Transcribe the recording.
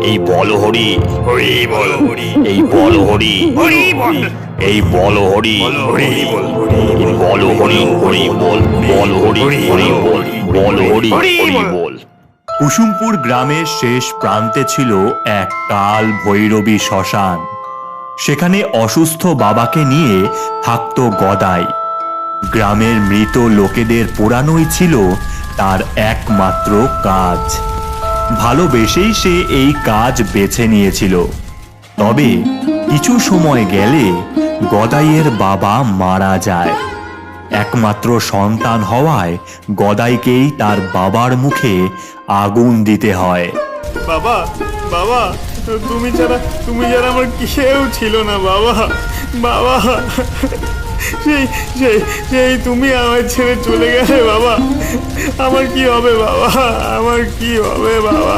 এই বল হরি, হরি বল হরি, এই বল হরি, হরি বল, এই বল হরি, হরি বল, এই বল হরি, হরি বল, বল হরি, হরি বল, বল হরি, হরি বল। কুসুমপুর গ্রামের শেষ প্রান্তে ছিল এক কাল ভৈরবী শ্মশান। সেখানে অসুস্থ বাবাকে নিয়ে থাকতো গদাই। গ্রামের মৃত লোকেদের পোড়ানোই ছিল তার একমাত্র কাজ। ভালোবেসেই সে এই কাজ বেছে নিয়েছিল। তবে কিছু সময় গেলে গদাইয়ের বাবা মারা যায়। একমাত্র সন্তান হওয়ায় গদাইকেই তার বাবার মুখে আগুন দিতে হয়। বাবা বাবা, তুমি ছাড়া আমার কেউ ছিল না বাবা। বাবা, সেই সেই সেই তুমি আমার ছেড়ে চলে গেলে বাবা। আমার কি হবে বাবা, আমার কি হবে বাবা?